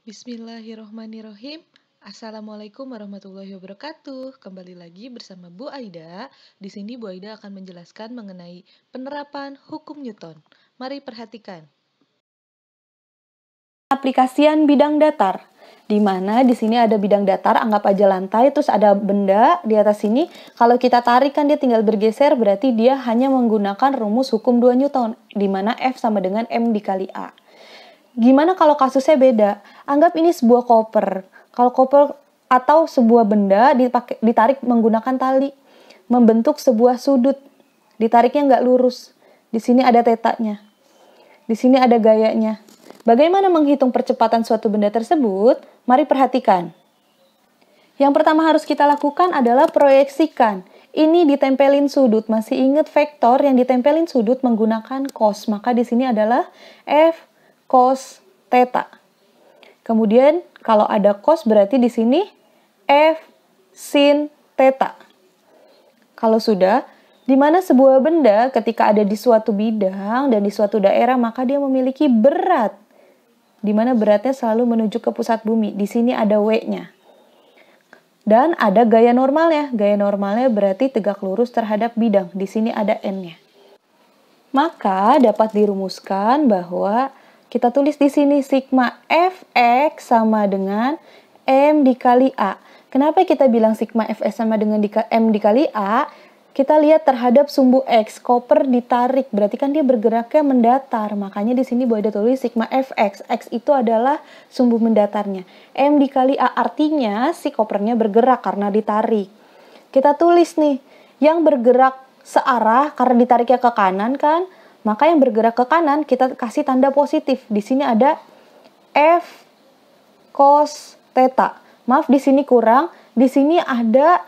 Bismillahirrohmanirrohim. Assalamualaikum warahmatullahi wabarakatuh. Kembali lagi bersama Bu Aida. Di sini Bu Aida akan menjelaskan mengenai penerapan hukum Newton. Mari perhatikan. Aplikasian bidang datar, di mana di sini ada bidang datar, anggap aja lantai, terus ada benda di atas sini. Kalau kita tarik kan dia tinggal bergeser, berarti dia hanya menggunakan rumus hukum 2 Newton, di mana F sama dengan M dikali A. Gimana kalau kasusnya beda? Anggap ini sebuah koper. Kalau koper atau sebuah benda ditarik menggunakan tali, membentuk sebuah sudut. Ditariknya nggak lurus. Di sini ada tetanya. Di sini ada gayanya. Bagaimana menghitung percepatan suatu benda tersebut? Mari perhatikan. Yang pertama harus kita lakukan adalah proyeksikan. Ini ditempelin sudut. Masih ingat vektor yang ditempelin sudut menggunakan cos. Maka di sini adalah F cos theta. Kemudian kalau ada cos berarti di sini F sin theta. Kalau sudah, di mana sebuah benda ketika ada di suatu bidang dan di suatu daerah maka dia memiliki berat. Di mana beratnya selalu menuju ke pusat bumi. Di sini ada W-nya. Dan ada gaya normalnya. Gaya normalnya berarti tegak lurus terhadap bidang. Di sini ada N-nya. Maka dapat dirumuskan bahwa kita tulis di sini sigma Fx sama dengan M dikali A. Kenapa kita bilang sigma Fx sama dengan M dikali A? Kita lihat terhadap sumbu X, koper ditarik, berarti kan dia bergeraknya mendatar. Makanya di sini boleh ditulis sigma Fx. X itu adalah sumbu mendatarnya. M dikali A artinya si kopernya bergerak karena ditarik. Kita tulis nih, yang bergerak searah karena ditariknya ke kanan kan, maka yang bergerak ke kanan kita kasih tanda positif. Di sini ada F cos theta. Maaf di sini kurang. Di sini ada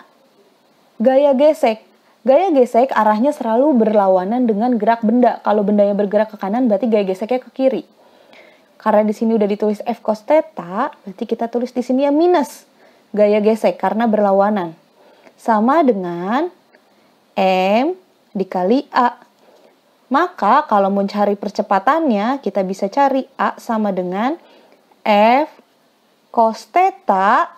gaya gesek. Gaya gesek arahnya selalu berlawanan dengan gerak benda. Kalau bendanya bergerak ke kanan berarti gaya geseknya ke kiri. Karena di sini udah ditulis F cos theta, berarti kita tulis di sini ya minus gaya gesek karena berlawanan. Sama dengan M dikali A. Maka kalau mau cari percepatannya, kita bisa cari A sama dengan F cos theta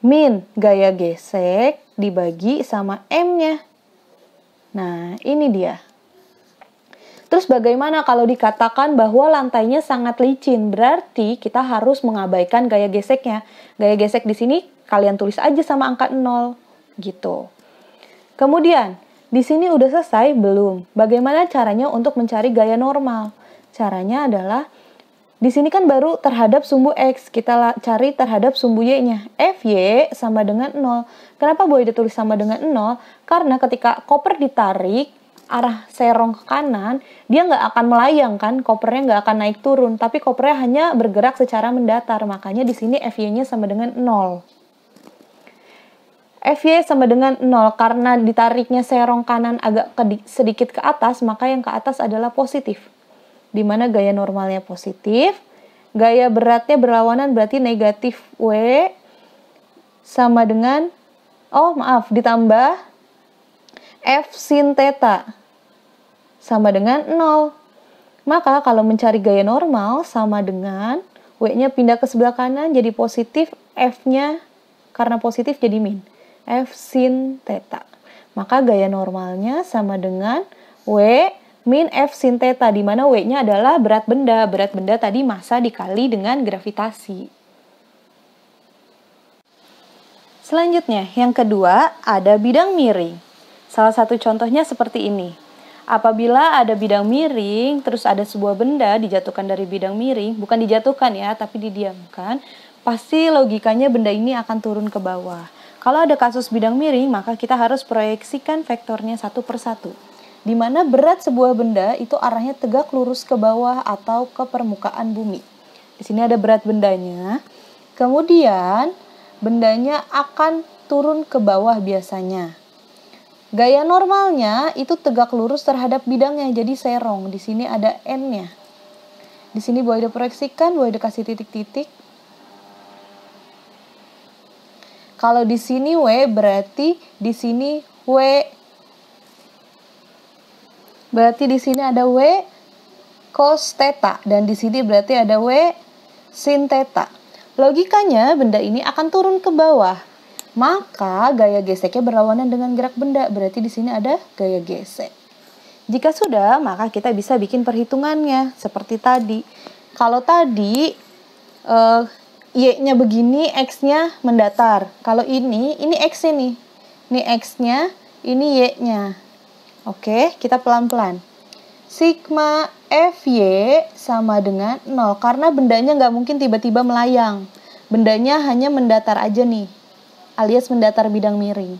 min gaya gesek dibagi sama M-nya. Nah, ini dia. Terus bagaimana kalau dikatakan bahwa lantainya sangat licin? Berarti kita harus mengabaikan gaya geseknya. Gaya gesek di sini kalian tulis aja sama angka 0. Gitu. Kemudian, di sini udah selesai? Belum. Bagaimana caranya untuk mencari gaya normal? Caranya adalah, di sini kan baru terhadap sumbu X. Kita cari terhadap sumbu Y-nya. Fy sama dengan 0. Kenapa boleh ditulis sama dengan 0? Karena ketika koper ditarik, arah serong ke kanan, dia nggak akan melayang kan? Kopernya nggak akan naik turun. Tapi kopernya hanya bergerak secara mendatar. Makanya di sini Fy-nya sama dengan 0. Fy sama dengan 0 karena ditariknya serong kanan agak sedikit ke atas, maka yang ke atas adalah positif. Di mana gaya normalnya positif, gaya beratnya berlawanan berarti negatif W sama dengan, ditambah F sin theta sama dengan 0. Maka kalau mencari gaya normal sama dengan W-nya pindah ke sebelah kanan jadi positif, F-nya karena positif jadi min. F sin theta. Maka gaya normalnya sama dengan W min F sin theta, di mana W-nya adalah berat benda. Berat benda tadi massa dikali dengan gravitasi. Selanjutnya, yang kedua ada bidang miring. Salah satu contohnya seperti ini. Apabila ada bidang miring, terus ada sebuah benda dijatuhkan dari bidang miring, bukan dijatuhkan ya, tapi didiamkan, pasti logikanya benda ini akan turun ke bawah. Kalau ada kasus bidang miring, maka kita harus proyeksikan vektornya satu per satu. Di mana berat sebuah benda itu arahnya tegak lurus ke bawah atau ke permukaan bumi. Di sini ada berat bendanya. Kemudian, bendanya akan turun ke bawah biasanya. Gaya normalnya itu tegak lurus terhadap bidangnya, jadi serong. Di sini ada N-nya. Di sini boleh diproyeksikan, boleh dikasih titik-titik. Kalau di sini W berarti di sini W. Berarti di sini ada W cos theta dan di sini berarti ada W sin theta. Logikanya benda ini akan turun ke bawah. Maka gaya geseknya berlawanan dengan gerak benda. Berarti di sini ada gaya gesek. Jika sudah, maka kita bisa bikin perhitungannya seperti tadi. Kalau tadi Y-nya begini, X-nya mendatar. Kalau ini X ini. Ini X-nya, ini Y-nya. Oke, kita pelan-pelan. Sigma Fy sama dengan 0. Karena bendanya nggak mungkin tiba-tiba melayang. Bendanya hanya mendatar aja nih. Alias mendatar bidang miring.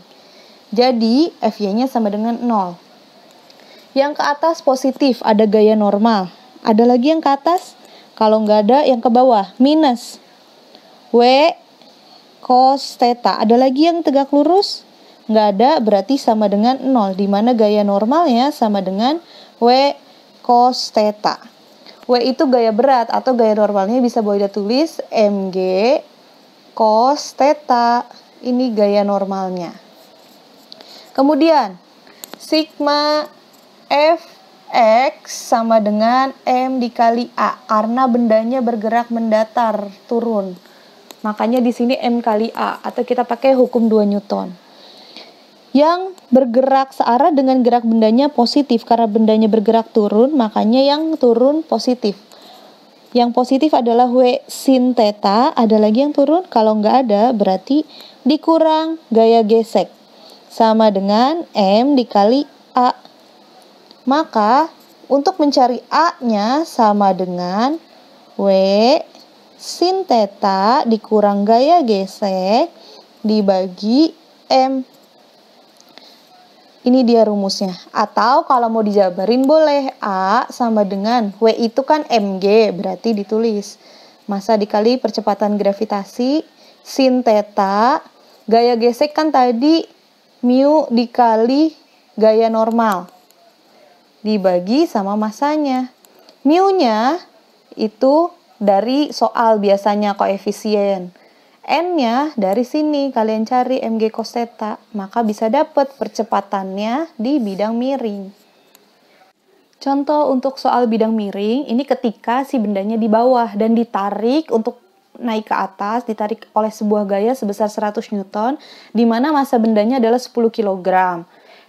Jadi, Fy-nya sama dengan 0. Yang ke atas positif, ada gaya normal. Ada lagi yang ke atas? Kalau nggak ada, yang ke bawah, minus. W cos theta. Ada lagi yang tegak lurus? Nggak ada, berarti sama dengan 0. Di mana gaya normalnya sama dengan W cos theta. W itu gaya berat atau gaya normalnya bisa boleh tulis Mg cos theta. Ini gaya normalnya. Kemudian, sigma Fx sama dengan M dikali A. Karena bendanya bergerak mendatar, turun. Makanya di sini M kali A, atau kita pakai hukum 2 Newton. Yang bergerak searah dengan gerak bendanya positif. Karena bendanya bergerak turun, makanya yang turun positif. Yang positif adalah W sin theta. Ada lagi yang turun? Kalau nggak ada, berarti dikurang gaya gesek. Sama dengan M dikali A. Maka, untuk mencari A-nya sama dengan W sin theta dikurang gaya gesek dibagi M. Ini dia rumusnya. Atau kalau mau dijabarin boleh. A sama dengan W itu kan Mg, berarti ditulis massa dikali percepatan gravitasi sin theta. Gaya gesek kan tadi mu dikali gaya normal. Dibagi sama massanya. Mu-nya itu dari soal biasanya koefisien. N-nya dari sini kalian cari Mg cos theta, maka bisa dapat percepatannya di bidang miring. Contoh untuk soal bidang miring, ini ketika si bendanya di bawah dan ditarik untuk naik ke atas, ditarik oleh sebuah gaya sebesar 100 Newton, di mana massa bendanya adalah 10 kg.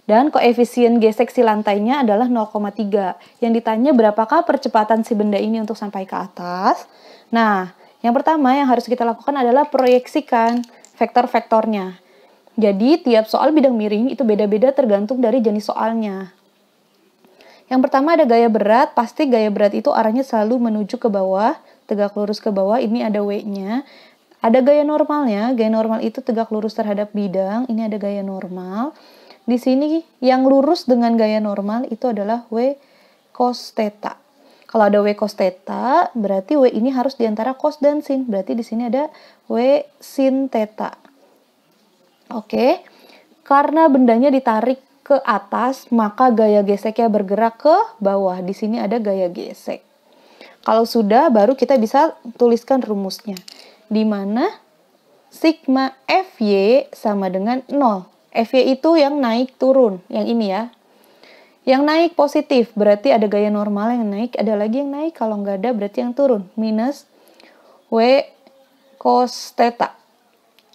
Dan koefisien gesek si lantainya adalah 0,3. Yang ditanya berapakah percepatan si benda ini untuk sampai ke atas. Nah, yang pertama yang harus kita lakukan adalah proyeksikan vektor-vektornya. Jadi, tiap soal bidang miring itu beda-beda tergantung dari jenis soalnya. Yang pertama ada gaya berat, pasti gaya berat itu arahnya selalu menuju ke bawah, tegak lurus ke bawah, ini ada W-nya. Ada gaya normalnya, gaya normal itu tegak lurus terhadap bidang, ini ada gaya normal. Di sini yang lurus dengan gaya normal itu adalah W cos theta. Kalau ada W cos theta, berarti W ini harus diantara cos dan sin. Berarti di sini ada W sin theta. Oke. Karena bendanya ditarik ke atas, maka gaya geseknya bergerak ke bawah. Di sini ada gaya gesek. Kalau sudah, baru kita bisa tuliskan rumusnya. Di mana sigma Fy sama dengan 0. Fy itu yang naik turun, yang ini ya. Yang naik positif, berarti ada gaya normal yang naik, ada lagi yang naik, kalau nggak ada berarti yang turun. Minus W cos theta.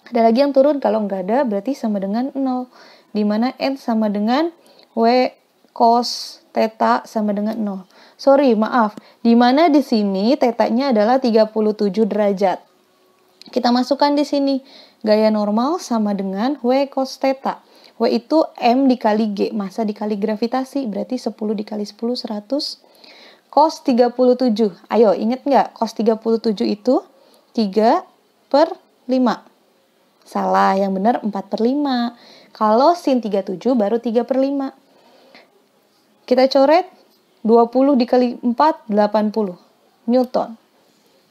Ada lagi yang turun, kalau nggak ada berarti sama dengan 0. Di mana N sama dengan W cos theta sama dengan 0. Sorry, maaf. Di mana di sini theta-nya adalah 37 derajat. Kita masukkan di sini. Gaya normal sama dengan W cos theta. W itu M dikali G, massa dikali gravitasi, berarti 10 dikali 10, 100. Cos 37. Ayo, ingat nggak? Cos 37 itu 3 per 5. Salah, yang benar 4 per 5. Kalau sin 37 baru 3 per 5. Kita coret 20 dikali 4, 80 Newton.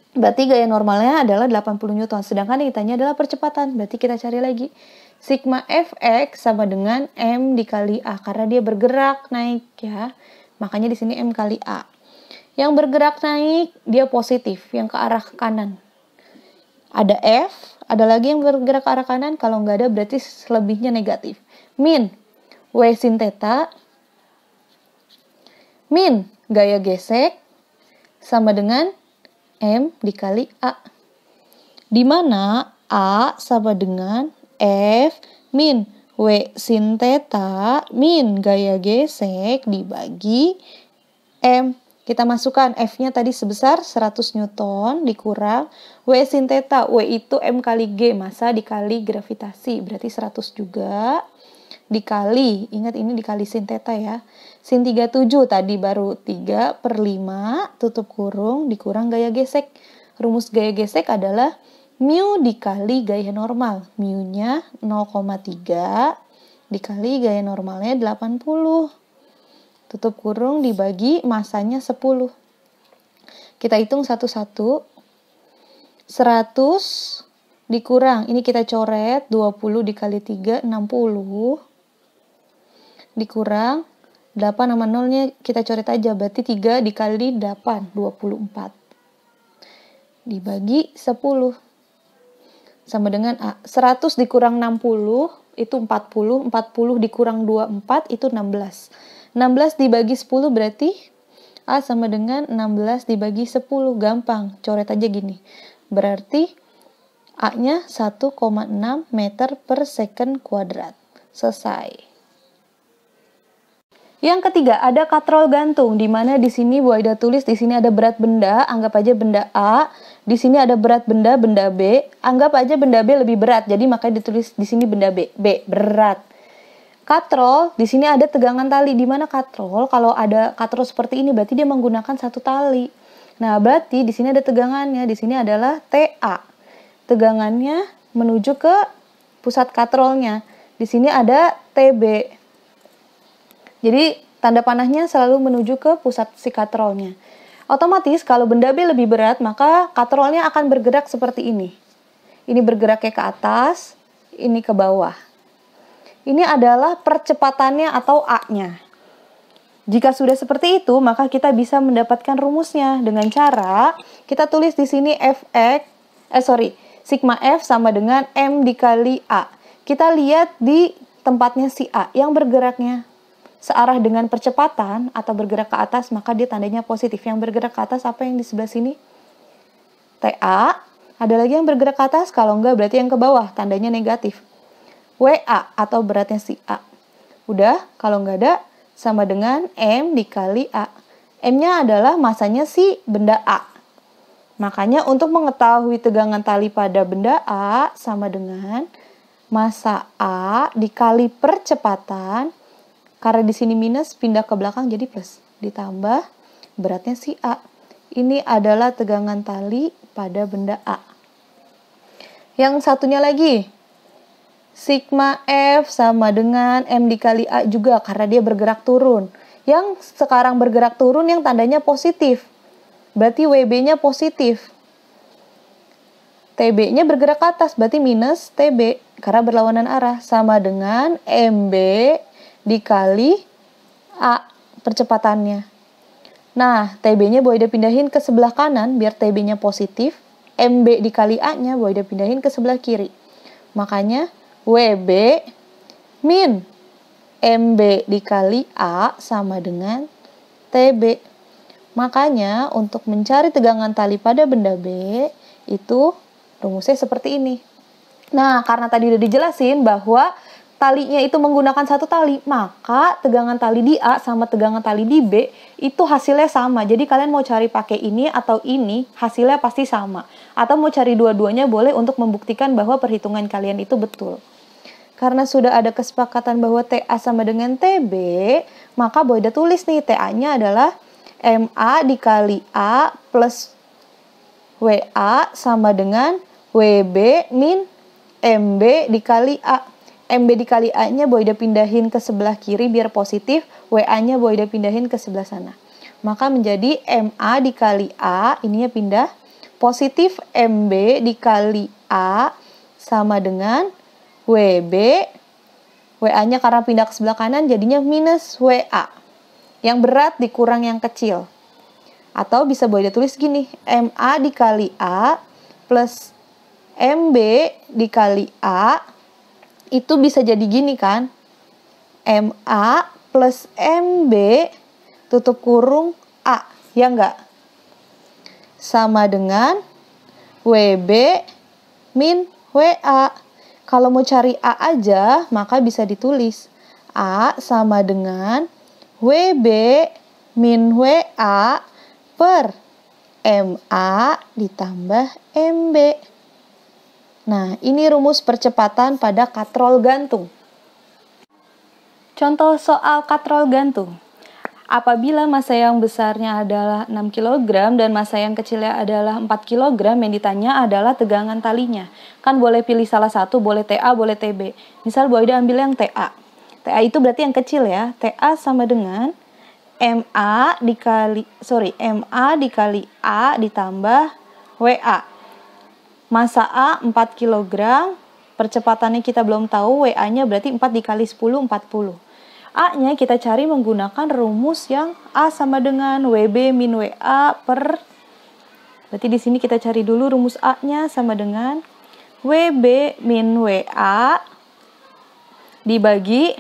Berarti gaya normalnya adalah 80 Newton. Sedangkan yang ditanya adalah percepatan. Berarti kita cari lagi. Sigma Fx sama dengan M dikali A. Karena dia bergerak naik ya. Makanya di sini M kali A. Yang bergerak naik, dia positif. Yang ke arah kanan. Ada F. Ada lagi yang bergerak ke arah kanan. Kalau nggak ada berarti selebihnya negatif. Min W sin theta. Min gaya gesek. Sama dengan M dikali A. Di mana A sama dengan F min W sin theta min gaya gesek dibagi M. Kita masukkan F-nya tadi sebesar 100 Newton dikurang W sin theta. W itu M kali G, massa dikali gravitasi. Berarti 100 juga. Dikali, ingat ini dikali sin theta ya. Sin 37 tadi baru 3/5 tutup kurung dikurang gaya gesek. Rumus gaya gesek adalah mu dikali gaya normal. Mu-nya 0,3 dikali gaya normalnya 80. Tutup kurung dibagi massanya 10. Kita hitung satu-satu. 100 dikurang, ini kita coret, 20 dikali 3, 60. Dikurang, 8 sama 0-nya kita coret aja, berarti 3 dikali 8, 24. Dibagi 10. Sama dengan A. 100 dikurang 60, itu 40. 40 dikurang 24, itu 16. 16 dibagi 10 berarti A sama dengan 16 dibagi 10. Gampang, coret aja gini. Berarti A-nya 1,6 meter per second kuadrat. Selesai. Yang ketiga, ada katrol gantung, di mana di sini Bu Aida tulis di sini ada berat benda, anggap aja benda A. Di sini ada berat benda, benda B. Anggap aja benda B lebih berat, jadi makanya ditulis di sini benda B. B, berat. Katrol, di sini ada tegangan tali. Di mana katrol? Kalau ada katrol seperti ini, berarti dia menggunakan satu tali. Nah, berarti di sini ada tegangannya. Di sini adalah TA. Tegangannya menuju ke pusat katrolnya. Di sini ada TB. Jadi, tanda panahnya selalu menuju ke pusat si katrolnya. Otomatis, kalau benda B lebih berat, maka katrolnya akan bergerak seperti ini. Ini bergeraknya ke atas, ini ke bawah. Ini adalah percepatannya atau A-nya. Jika sudah seperti itu, maka kita bisa mendapatkan rumusnya dengan cara kita tulis di sini sigma F sama dengan M dikali A. Kita lihat di tempatnya si A yang bergeraknya searah dengan percepatan atau bergerak ke atas, maka dia tandanya positif. Yang bergerak ke atas apa yang di sebelah sini? TA. Ada lagi yang bergerak ke atas, kalau enggak berarti yang ke bawah, tandanya negatif. WA atau beratnya si A. Udah, kalau nggak ada, sama dengan M dikali A. M-nya adalah massanya si benda A. Makanya untuk mengetahui tegangan tali pada benda A sama dengan massa A dikali percepatan. Karena di sini minus, pindah ke belakang jadi plus. Ditambah beratnya si A. Ini adalah tegangan tali pada benda A. Yang satunya lagi, sigma F sama dengan M dikali A juga karena dia bergerak turun. Yang sekarang bergerak turun yang tandanya positif. Berarti WB-nya positif. TB-nya bergerak ke atas, berarti minus TB karena berlawanan arah. Sama dengan MB dikali A percepatannya. Nah, TB-nya Bu Aida pindahin ke sebelah kanan biar TB-nya positif. MB dikali A-nya Bu Aida pindahin ke sebelah kiri. Makanya WB min MB dikali A sama dengan TB. Makanya untuk mencari tegangan tali pada benda B itu rumusnya seperti ini. Nah, karena tadi udah dijelasin bahwa talinya itu menggunakan satu tali, maka tegangan tali di A sama tegangan tali di B itu hasilnya sama. Jadi kalian mau cari pakai ini atau ini, hasilnya pasti sama. Atau mau cari dua-duanya boleh untuk membuktikan bahwa perhitungan kalian itu betul. Karena sudah ada kesepakatan bahwa TA sama dengan TB, maka Bu Aida tulis nih, TA-nya adalah MA dikali A plus WA sama dengan WB min MB dikali A. MB dikali A-nya Bu Aida pindahin ke sebelah kiri biar positif, WA-nya Bu Aida pindahin ke sebelah sana. Maka menjadi MA dikali A, ininya pindah, positif MB dikali A sama dengan WB, WA-nya karena pindah ke sebelah kanan jadinya minus WA. Yang berat dikurang yang kecil. Atau bisa Bu Aida tulis gini, MA dikali A plus MB dikali A, itu bisa jadi gini kan, MA plus MB tutup kurung A, ya enggak? sama dengan WB min WA. Kalau mau cari A aja, maka bisa ditulis A sama dengan WB min WA per MA ditambah MB. Nah, ini rumus percepatan pada katrol gantung. Contoh soal katrol gantung. Apabila massa yang besarnya adalah 6 kg dan massa yang kecilnya adalah 4 kg, yang ditanya adalah tegangan talinya. Kan boleh pilih salah satu, boleh TA, boleh TB. Misal Bu Aida ambil yang TA. TA itu berarti yang kecil ya. TA sama dengan MA dikali A ditambah WA. Massa A 4 kg, percepatannya kita belum tahu, WA-nya berarti 4 dikali 10, 40. A-nya kita cari menggunakan rumus yang A sama dengan WB min WA per, berarti di sini kita cari dulu rumus A-nya sama dengan WB min WA dibagi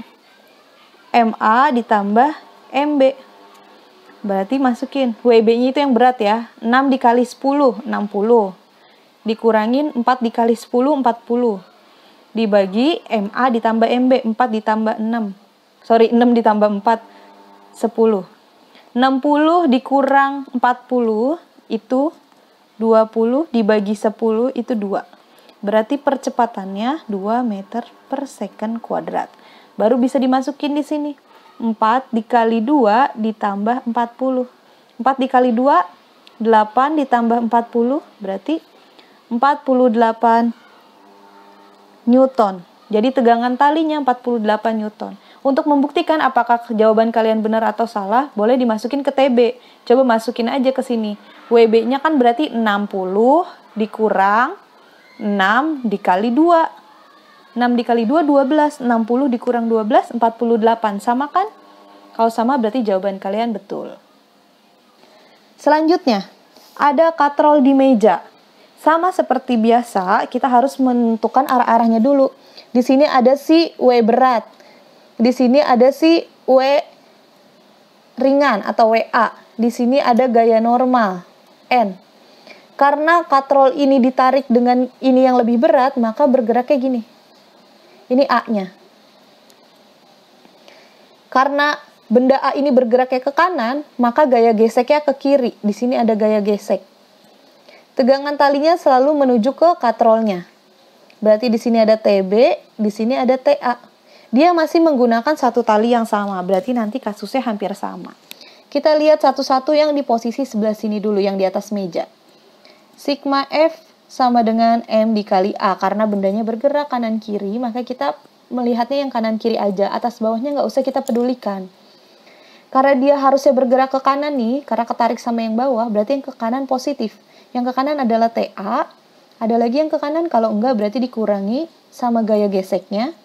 MA ditambah MB. Berarti masukin WB-nya itu yang berat ya, 6 dikali 10, 60. Dikurangin 4 dikali 10, 40. Dibagi MA ditambah MB, 4 ditambah 6. 6 ditambah 4, 10. 60 dikurang 40 itu 20, dibagi 10 itu 2. Berarti percepatannya 2 meter per second kuadrat. Baru bisa dimasukin di sini. 4 dikali 2 ditambah 40. 4 dikali 2, 8 ditambah 40, berarti 48 Newton. Jadi tegangan talinya 48 Newton. Untuk membuktikan apakah jawaban kalian benar atau salah, boleh dimasukin ke TB. Coba masukin aja ke sini. WB-nya kan berarti 60 dikurang 6 dikali 2. 6 dikali 2, 12. 60 dikurang 12, 48. Sama kan? Kalau sama berarti jawaban kalian betul. Selanjutnya, ada katrol di meja. Sama seperti biasa, kita harus menentukan arah-arahnya dulu. Di sini ada si W berat. Di sini ada si W ringan atau WA. Di sini ada gaya normal, N. Karena katrol ini ditarik dengan ini yang lebih berat, maka bergerak kayak gini. Ini A-nya. Karena benda A ini bergeraknya ke kanan, maka gaya geseknya ke kiri. Di sini ada gaya gesek. Tegangan talinya selalu menuju ke katrolnya. Berarti di sini ada TB, di sini ada TA. Dia masih menggunakan satu tali yang sama, berarti nanti kasusnya hampir sama. Kita lihat satu-satu yang di posisi sebelah sini dulu, yang di atas meja. Sigma F sama dengan M dikali A, karena bendanya bergerak kanan-kiri, maka kita melihatnya yang kanan-kiri aja, atas bawahnya nggak usah kita pedulikan. Karena dia harusnya bergerak ke kanan nih, karena ketarik sama yang bawah, berarti yang ke kanan positif. Yang ke kanan adalah TA, ada lagi yang ke kanan, kalau enggak berarti dikurangi sama gaya geseknya,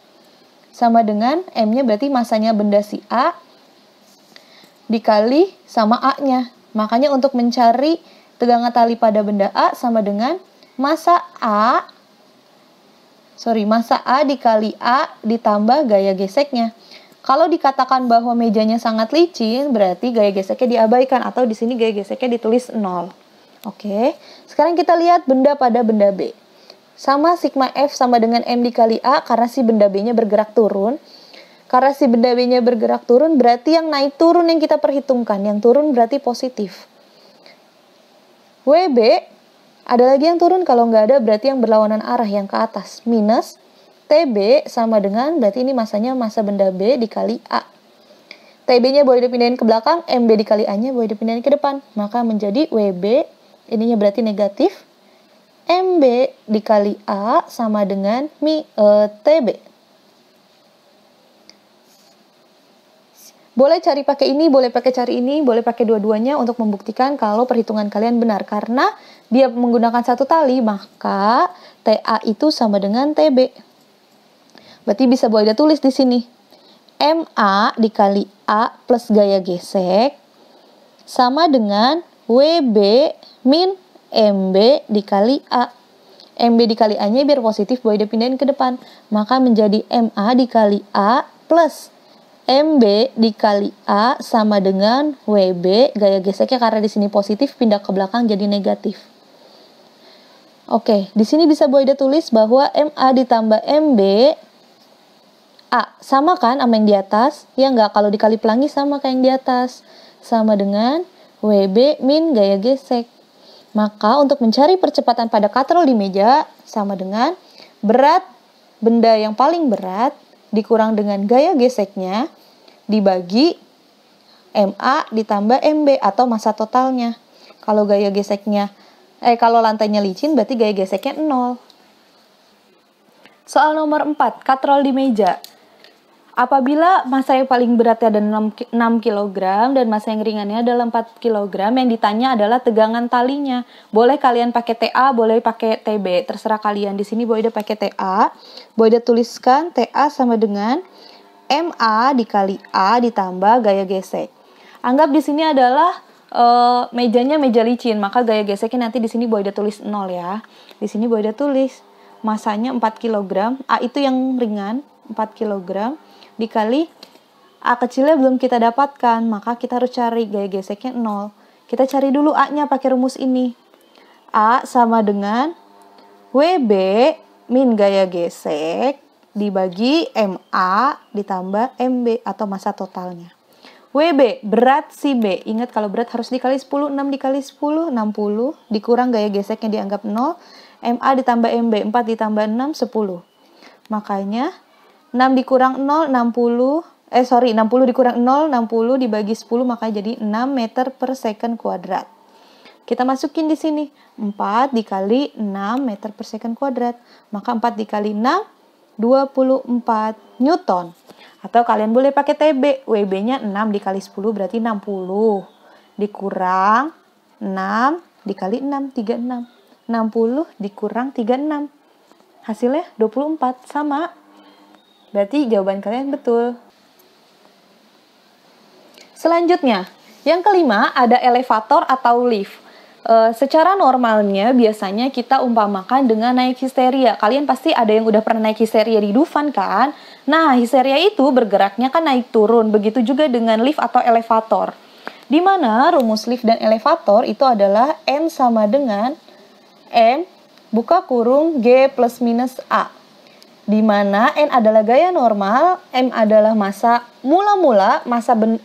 sama dengan M-nya berarti masanya benda si A dikali sama A-nya. Makanya untuk mencari tegangan tali pada benda A sama dengan massa A dikali A ditambah gaya geseknya. Kalau dikatakan bahwa mejanya sangat licin, berarti gaya geseknya diabaikan, atau di sini gaya geseknya ditulis 0. Oke, sekarang kita lihat benda pada benda B. Sama sigma F sama dengan M dikali A, karena si benda B-nya bergerak turun. Karena si benda B-nya bergerak turun, berarti yang naik turun yang kita perhitungkan. Yang turun berarti positif. WB, ada lagi yang turun, kalau nggak ada berarti yang berlawanan arah, yang ke atas. Minus TB sama dengan, berarti ini masanya massa benda B dikali A. TB-nya boleh dipindahin ke belakang, MB dikali A-nya boleh dipindahin ke depan. Maka menjadi WB, ininya berarti negatif. MB dikali A sama dengan TB. Boleh cari pakai ini, boleh pakai cari ini, boleh pakai dua-duanya untuk membuktikan kalau perhitungan kalian benar. Karena dia menggunakan satu tali, maka TA itu sama dengan TB. Berarti bisa Bu Aida tulis di sini. MA dikali A plus gaya gesek sama dengan WB min MB dikali A. MB dikali A-nya biar positif, Bu Aida pindahin ke depan. Maka menjadi MA dikali A plus MB dikali A sama dengan WB, gaya geseknya karena di sini positif pindah ke belakang jadi negatif. Oke, di sini bisa Bu Aida tulis bahwa MA ditambah MB A sama kan sama yang di atas? Ya enggak, kalau dikali pelangi sama kayak yang di atas. Sama dengan WB min gaya gesek. Maka untuk mencari percepatan pada katrol di meja sama dengan berat benda yang paling berat dikurang dengan gaya geseknya dibagi MA ditambah MB atau massa totalnya. Kalau gaya geseknya kalau lantainya licin berarti gaya geseknya 0. Soal nomor 4, katrol di meja. Apabila massa yang paling beratnya ada 6 kg dan massa yang ringannya adalah 4 kg, yang ditanya adalah tegangan talinya. Boleh kalian pakai TA, boleh pakai TB, terserah kalian. Di sini Bu Aida pakai TA. Bu Aida tuliskan TA sama dengan MA dikali A ditambah gaya gesek. Anggap di sini adalah mejanya meja licin, maka gaya geseknya nanti di sini Bu Aida tulis 0 ya. Di sini Bu Aida tulis massanya 4 kg, A itu yang ringan 4 kg dikali A kecilnya belum kita dapatkan, maka kita harus cari gaya geseknya 0. Kita cari dulu A-nya pakai rumus ini. A sama dengan WB min gaya gesek dibagi MA ditambah MB atau massa totalnya. WB, berat si B. Ingat kalau berat harus dikali 10, 6 dikali 10, 60. Dikurang gaya geseknya dianggap 0. MA ditambah MB, 4 ditambah 6, 10. Makanya 6 dikurang 0, 60 dikurang 0, 60 dibagi 10, maka jadi 6 meter per second kuadrat. Kita masukin di sini, 4 dikali 6 meter per second kuadrat. Maka 4 dikali 6, 24 Newton. Atau kalian boleh pakai TB, WB-nya 6 dikali 10 berarti 60. Dikurang 6 dikali 6, 36. 60 dikurang 36. Hasilnya 24, sama. Berarti jawaban kalian betul. Selanjutnya, yang kelima ada elevator atau lift. Secara normalnya biasanya kita umpamakan dengan naik histeria. Kalian pasti ada yang udah pernah naik histeria di Dufan kan? Nah, histeria itu bergeraknya kan naik turun. Begitu juga dengan lift atau elevator. Di mana rumus lift dan elevator itu adalah N sama dengan M buka kurung G plus minus A. Di mana N adalah gaya normal, M adalah massa mula-mula,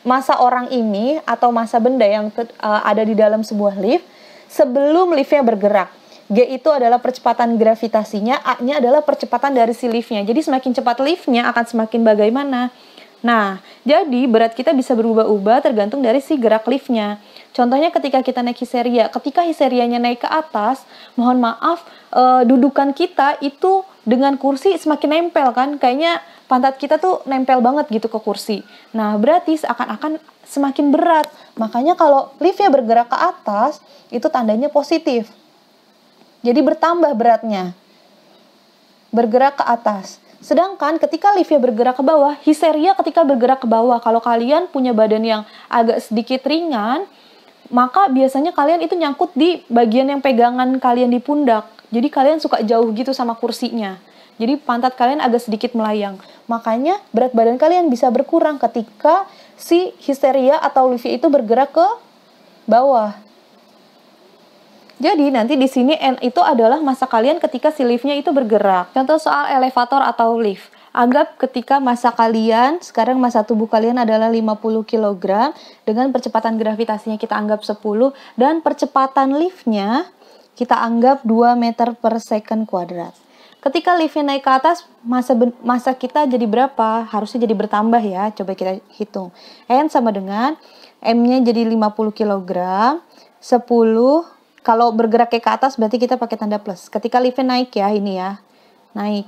massa orang ini atau massa benda yang ada di dalam sebuah lift sebelum liftnya bergerak. G itu adalah percepatan gravitasinya, A-nya adalah percepatan dari si liftnya. Jadi semakin cepat liftnya akan semakin bagaimana. Nah, jadi berat kita bisa berubah-ubah tergantung dari si gerak liftnya. Contohnya ketika kita naik histeria, ketika histerianya naik ke atas, mohon maaf, dudukan kita itu dengan kursi semakin nempel kan, kayaknya pantat kita tuh nempel banget gitu ke kursi. Nah, berarti seakan-akan semakin berat. Makanya kalau liftnya bergerak ke atas, itu tandanya positif. Jadi bertambah beratnya. Bergerak ke atas. Sedangkan ketika liftnya bergerak ke bawah, histeria ketika bergerak ke bawah. Kalau kalian punya badan yang agak sedikit ringan, maka biasanya kalian itu nyangkut di bagian yang pegangan kalian di pundak. Jadi kalian suka jauh gitu sama kursinya. Jadi pantat kalian agak sedikit melayang. Makanya berat badan kalian bisa berkurang ketika si histeria atau liftnya itu bergerak ke bawah. Jadi nanti di sini N itu adalah massa kalian ketika si liftnya itu bergerak. Contoh soal elevator atau lift. Anggap ketika massa kalian, sekarang massa tubuh kalian adalah 50 kg, dengan percepatan gravitasinya kita anggap 10, dan percepatan liftnya kita anggap 2 meter per second kuadrat. Ketika liftnya naik ke atas, massa kita jadi berapa? Harusnya jadi bertambah ya, coba kita hitung. N sama dengan, M-nya jadi 50 kg, 10, kalau bergerak ke atas berarti kita pakai tanda plus. Ketika liftnya naik ya, ini ya, naik.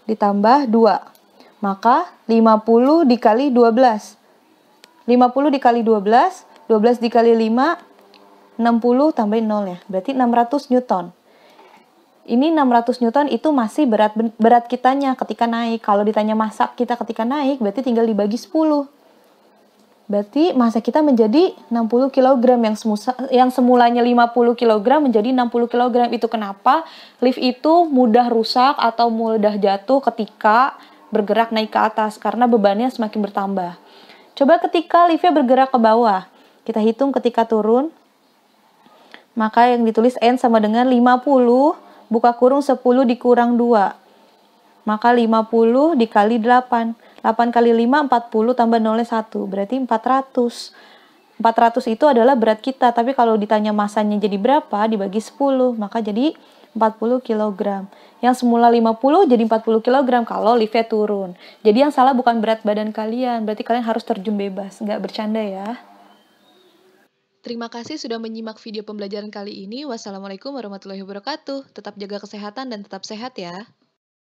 Ditambah 2. Maka 50 dikali 12. 50 dikali 12, 12 dikali 5, 60 tambahin 0 ya. Berarti 600 Newton. Ini 600 Newton itu masih berat kitanya ketika naik. Kalau ditanya massa kita ketika naik, berarti tinggal dibagi 10. Berarti massa kita menjadi 60 kg yang semulanya 50 kg menjadi 60 kg. Itu kenapa lift itu mudah rusak atau mudah jatuh ketika bergerak naik ke atas karena bebannya semakin bertambah. Coba ketika liftnya bergerak ke bawah, kita hitung ketika turun, maka yang ditulis N sama dengan 50, buka kurung 10 dikurang 2. Maka 50 dikali 8. 8 kali 5, 40 tambah 0 1, berarti 400. 400 itu adalah berat kita, tapi kalau ditanya masanya jadi berapa, dibagi 10, maka jadi 40 kg. Yang semula 50 jadi 40 kg kalau liftnya turun. Jadi yang salah bukan berat badan kalian, berarti kalian harus terjun bebas, nggak bercanda ya. Terima kasih sudah menyimak video pembelajaran kali ini. Wassalamualaikum warahmatullahi wabarakatuh. Tetap jaga kesehatan dan tetap sehat ya.